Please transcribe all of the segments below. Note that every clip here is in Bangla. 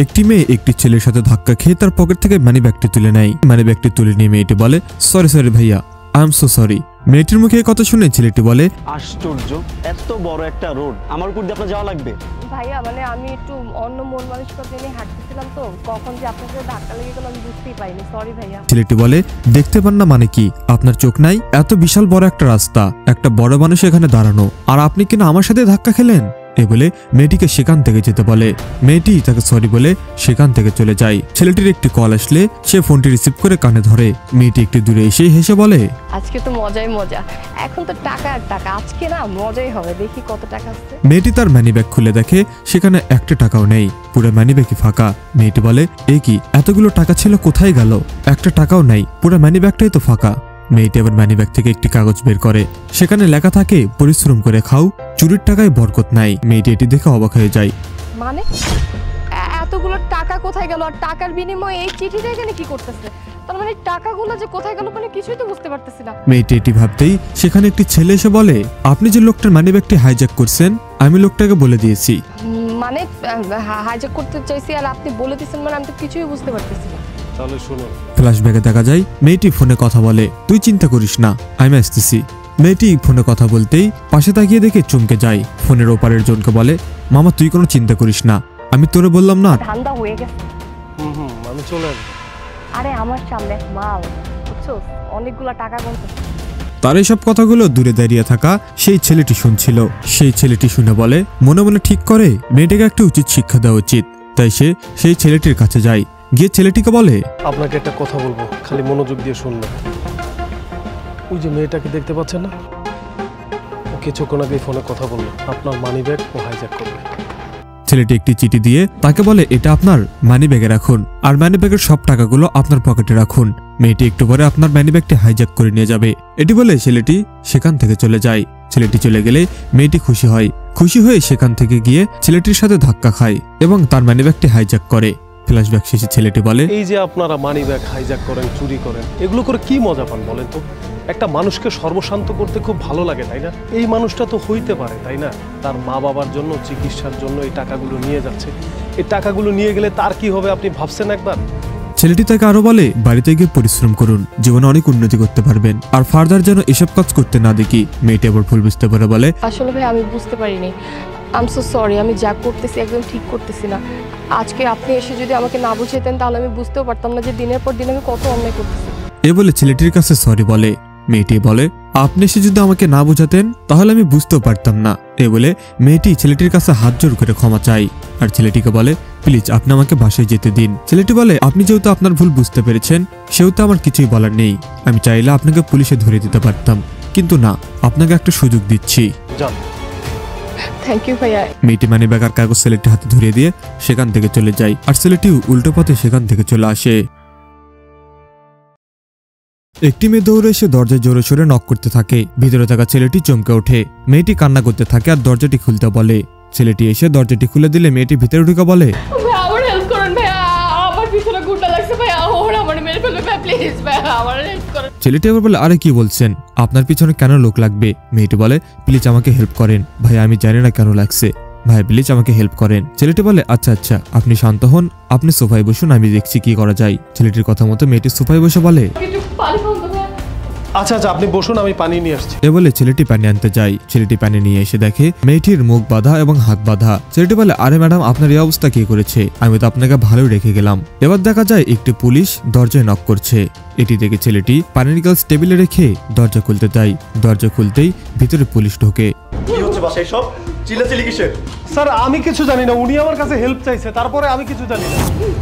একটি মেয়ে একটি ছেলের সাথে ধাক্কা খেয়ে তার পকেট থেকে মানি ব্যাগটি তুলে নেয়। মানি ব্যাগটি তুলে নিয়ে মেয়েটি বলে, সরি সরি ভাইয়া, আই এম সো সরি। মেয়েটির মুখে কথা শুনে ছেলেটি বলে, আশ্চর্য, এত বড় একটা রোড আমার উপর দিয়ে আপনার যাওয়া লাগবে? ভাইয়া মানে আমি একটু অন্য মন মানসিকতা নিয়ে হাঁটতেছিলাম, তো কখন যে আপনার সাথে ধাক্কা লেগে গেল আমি বুঝতেই পারিনি, সরি ভাইয়া। ছেলেটি বলে, দেখতে পান না মানে কি, আপনার চোখ নাই? এত বিশাল বড় একটা রাস্তা, একটা বড় মানুষ এখানে দাঁড়ানো, আর আপনি কিনা আমার সাথে ধাক্কা খেলেন? এ বলে মেয়েটিকে সেখান থেকে যেতে বলে। মেয়েটি তাকে সরি বলে সেখান থেকে চলে যায়। ছেলেটির একটি কল আসলে সে ফোনটি রিসিভ করে কানে ধরে। মেয়েটি একটু দূরে এসে হেসে বলে, আজকে তো মজাই মজা, এখন তো টাকা আর টাকা, আজকে না মজাই হবে, দেখি কত টাকা আছে। মেয়েটি তার মানিব্যাগ খুলে দেখে সেখানে একটা টাকাও নেই, পুরো মানিব্যাগই ফাঁকা। মেয়েটি বলে, এ কি, এতগুলো টাকা ছিল কোথায় গেল? একটা টাকাও নাই, পুরো মানিব্যাগটাই তো ফাঁকা। মেয়েটি আবার মানিব্যাগ থেকে একটি কাগজ বের করে, সেখানে লেখা থাকে, পরিশ্রম করে খাও, চুরির টাকায় বরকত নাই। মেয়েটি এটি দেখে অবাক হয়ে যায়। মানে এতগুলো টাকা কোথায় গেল, আর টাকার বিনিময়ে এই চিঠিটা এখানে কি করতেছে? তার মানে টাকাগুলো যে কোথায় গেল মানে কিছুই তো বুঝতে পারতেছি না। মেয়েটি এটি ভাবতেই সেখানে একটি ছেলে এসে বলে, আপনি যে লোকটার মানিব্যাগটি হাইজ্যাক করছেন, আমি লোকটাকে বলে দিয়েছি। মানে হাইজ্যাক করতে চাইছি আর আপনি বলে দিয়েছেন, মানে আমি তো কিছুই বুঝতে পারতেছি না। তাহলে শুনুন। ফ্ল্যাশব্যাকে দেখা যায় মেয়েটি ফোনে কথা বলে, তুই চিন্তা করিস না, আমি আসতেছি। মেয়েটি ফোনে কথা বলতেই পাশে তাকিয়ে দেখে চমকে যায়। ফোনের ওপারের জনকে বলে, মামা তুই কোনো চিন্তা করিস না, আমি তোরে বললাম না। ধান্দা হয়ে গেছে। আমি চলে আসবো। আরে আমার সামনে মাল, বুঝছো, অনেকগুলা টাকা গুনতেছে। তার এইসব কথাগুলো দূরে দাঁড়িয়ে থাকা সেই ছেলেটি শুনছিল। সেই ছেলেটি শুনে বলে, মনে মনে ঠিক করে মেয়েটাকে একটা উচিত শিক্ষা দেওয়া উচিত। তাই সে সেই ছেলেটির কাছে যায়, গিয়ে ছেলেটিকে বলে, আপনাকে একটা কথা বলবো, খালি মনোযোগ দিয়ে শুনবেন। ওই যে মেয়েটাকে দেখতে পাচ্ছেন না, ও কিছুক্ষণ আগে ফোনে কথা বললো, আপনার মানিব্যাগ ও হাইজ্যাক করবে। ছেলেটি একটি চিঠি দিয়ে তাকে বলে, এটা আপনার মানিব্যাগে রাখুন, আর মানিব্যাগের সব টাকাগুলো আপনার পকেটে রাখুন। মেয়েটি একটু পরে আপনার মানিব্যাগটি হাইজ্যাক করে নিয়ে যাবে। এটি বলে ছেলেটি সেখান থেকে চলে যায়। ছেলেটি চলে গেলে মেয়েটি খুশি হয়। খুশি হয়ে সেখান থেকে গিয়ে ছেলেটির সাথে ধাক্কা খায় এবং তার মানিব্যাগটি হাইজ্যাক করে। ফ্ল্যাশব্যাক শেষে ছেলেটি বলে, এই যে আপনারা মানিব্যাগ হাইজ্যাক করেন, চুরি করেন, এগুলো করে কি মজা পান বলেন তো? একটা মানুষকে সর্বশান্ত করতে খুব ভালো লাগে, তাই না? এই মানুষটা তো হইতে পারে, তাই না? তার মা বাবার জন্য চিকিৎসার জন্য এই টাকাগুলো নিয়ে যাচ্ছে। এই টাকাগুলো নিয়ে গেলে তার কি হবে আপনি ভাবছেন একবার? ছেলেটি তাকে আরো বলে, বাড়িতে গিয়ে পরিশ্রম করুন, জীবনে অনেক উন্নতি করতে পারবেন, আর ফার্দার যেন এসব কাজ করতে না দেখি। মেয়েটি আবার ভুল বুঝতে পারে বলে, আসলে ভাই আমি বুঝতে পারিনি, আই এম সো সরি, আমি যা করতেছি একদম ঠিক করতেছি না। আজকে আপনি এসে যদি আমাকে না বুঝাইতেন তাহলে আমি বুঝতেও পারতাম না যে দিনের পর দিন আমি কত অন্যায় করতেছি। এ বলে ছেলেটির কাছে সরি বলে। মেয়েটি বলে, আপনি এসে যদি আমাকে না বোঝাতেন তাহলে আমি বুঝতেও পারতাম না। এ বলে মেয়েটি ছেলেটির কাছে হাত জোর করে ক্ষমা চায়, আর ছেলেটিকে বলে, প্লিজ আপনি আমাকে বাসায় যেতে দিন। ছেলেটি বলে, আপনি যেহেতু আপনার ভুল বুঝতে পেরেছেন সেহেতু আমার কিছুই বলার নেই। আমি চাইলে আপনাকে পুলিশে ধরে দিতে পারতাম, কিন্তু না, আপনাকে একটা সুযোগ দিচ্ছি। যান। থ্যাংক ইউ ভাইয়া। মেয়েটি মানিব্যাগ আর কাগজ ছেলেটির হাতে ধরিয়ে দিয়ে সেখান থেকে চলে যায়, আর ছেলেটিও উল্টো পথে সেখান থেকে চলে আসে। একটি মেয়ে দৌড়ে এসে দরজায় জোরে সোরে নক করতে থাকে। ভিতরে থাকা ছেলেটি চমকে ওঠে। মেয়েটি কান্না করতে থাকে আর দরজাটি খুলতে বলে। ছেলেটি এসে দরজাটি খুলে দিলে মেয়েটি ভিতরে ঢুকে বলে, আমার হেল্প করুন ভাইয়া, আমার পিছনে গুন্ডা লাগছে ভাইয়া, ওরা আমারে মেরে ফেলবে ভাই, প্লিজ ভাইয়া আমার হেল্প করুন। ছেলেটি আবার বলে, আরে কি বলছেন, আপনার পিছনে কেন লোক লাগবে? মেয়েটি বলে, প্লিজ আমাকে হেল্প করেন ভাই, আমি জানি না কেন লাগছে, ভাই প্লিজ আমাকে হেল্প করেন। ছেলেটি বলে, আচ্ছা আচ্ছা আপনি শান্ত হন, আপনি সোফায় বসুন, আমি দেখছি কি করা যায়। ছেলেটির কথা মতো মেয়েটি সোফায় বসে বলে, আচ্ছা আচ্ছা আপনি বসুন, আমি পানি নিয়ে আসছি। এ বলে ছেলেটি পানি আনতে যায়। ছেলেটি পানি নিয়ে এসে দেখে মেয়েটির মুখ বাঁধা এবং হাত বাঁধা। ছেলেটি বলে, আরে ম্যাডাম আপনার এই অবস্থা কি করেছে? আমি তো আপনাকে ভালোই রেখে গেলাম। এবার দেখা যায় একটি পুলিশ দরজায় নক করছে। এটি দেখে ছেলেটি পানির গ্লাস টেবিলে রেখে দরজা খুলতে যায়। দরজা খুলতেই ভিতরে পুলিশ ঢোকে। কি হচ্ছে বাসায় সব চিল্লাচিল্লি কিসের? স্যার আমি কিছু জানি না, উনি আমার কাছে হেল্প চাইছে, তারপরে আমি কিছু জানি না।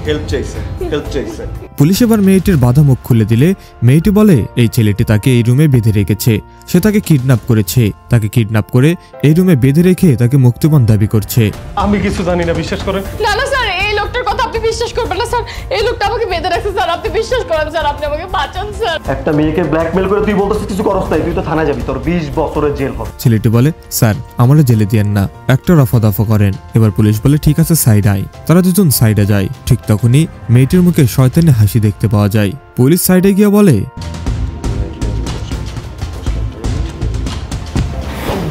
হেল্প চাইছে। পুলিশ এবার মেয়েটির বাধা মুখ খুলে দিলে মেয়েটি বলে, এই ছেলেটি তাকে এই রুমে বেঁধে রেখেছে, সে তাকে কিডন্যাপ করেছে, তাকে কিডন্যাপ করে এই রুমে বেঁধে রেখে তাকে মুক্তিপণ দাবি করছে। আমি কিছু জানি না, বিশ্বাস করেন। না না স্যার, এই লোকটার কথা আপনি বিশ্বাস করবেন না স্যার, এই লোকটা আমাকে বেঁধে রাখছে স্যার, আপনি বিশ্বাস করেন স্যার, আপনি আমাকে বাঁচান স্যার। একটা মেয়েকে ব্ল্যাকমেল করে তুই বলতেছিস কিছু করস নাই, তুই তো থানায় যাবি, তোর 20 বছরের জেল হবে। ছেলেটি বলে, স্যার আমারে জেলে দিয়েন না, একটা রফা দফা করেন। এবার পুলিশ বলে, ঠিক আছে সাইড আয়। তারা দুজন সাইডে যায়। ঠিক তখনই মেয়েটির মুখে শয়তানি হাসি দেখতে পাওয়া যায়। পুলিশ সাইডে গিয়ে বলে,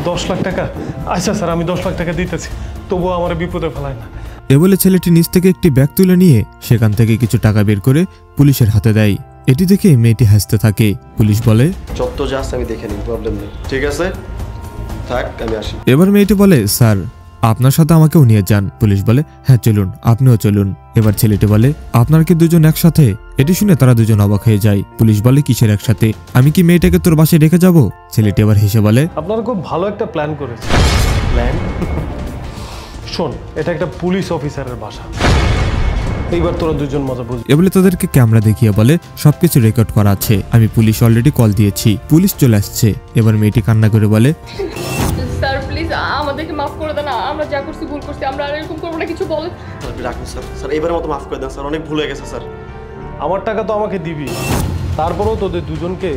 10 লাখ টাকা? আচ্ছা স্যার আমি 10 লাখ টাকা দিতেছি, তবুও আমার বিপদে ফেলায় না। এ বলে ছেলেটি নিচ থেকে একটি ব্যাগ তুলে নিয়ে সেখান থেকে কিছু টাকা বের করে পুলিশের হাতে দেয়। এটি দেখে মেয়েটি হাসতে থাকে। পুলিশ বলে, যত যাস আমি দেখে নিই, প্রবলেম নেই, ঠিক আছে থাক, আমি আসি। এবার মেয়েটি বলে, স্যার আপনার সাথে আমাকেও নিয়ে যান। পুলিশ বলে, হ্যাঁ চলুন, আপনিও চলুন। এবার ছেলেটি বলে, আপনার কি দুজন একসাথে? এটি শুনে তারা দুজন অবাক হয়ে যায়। পুলিশ বলে, কিসের একসাথে? আমি কি মেয়েটাকে তোর বাসায় রেখে যাব? ছেলেটি এবার হেসে বলে, আপনারা খুব ভালো একটা প্ল্যান করেছে। প্ল্যান? শোন, এটা একটা পুলিশ অফিসারের বাসা, এইবার তোরা দুজন মজা বুঝ। এ বলে তাদেরকে ক্যামেরা দেখিয়ে বলে, সবকিছু রেকর্ড করা আছে, আমি পুলিশ অলরেডি কল দিয়েছি, পুলিশ চলে আসছে। এবার মেয়েটি কান্না করে বলে, স্যার প্লিজ আমাদেরকে মাফ করে দেন, আমরা যা করছি ভুল করছি, আমরা আর এরকম করবো না, কিছু বলেন। আপনি রাখুন স্যার, স্যার এবারের মতো মাফ করে দেন স্যার, অনেক ভুল হয়ে গেছে স্যার। আমার টাকা তো আমাকে দিবি, তারপরেও তোদের দুজনকে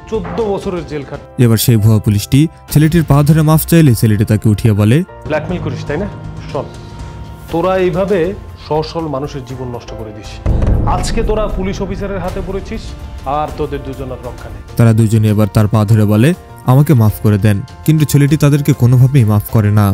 14 বছরের জেল খাট। এবার সেই ভুয়া পুলিশটি ছেলেটির পা ধরে মাফ চাইলে ছেলেটি তাকে উঠিয়ে বলে, ব্ল্যাকমেল করিস তাই না? শোন, তোরা এইভাবে সহজ সরল মানুষের জীবন নষ্ট করে দিস। আজকে তোরা পুলিশ অফিসারের হাতে পড়েছিস, আর তোদের দুজনের রক্ষা নেই। তারা দুজনে এবার তার পা ধরে বলে, আমাকে মাফ করে দেন। কিন্তু ছেলেটি তাদেরকে কোনোভাবেই মাফ করে না।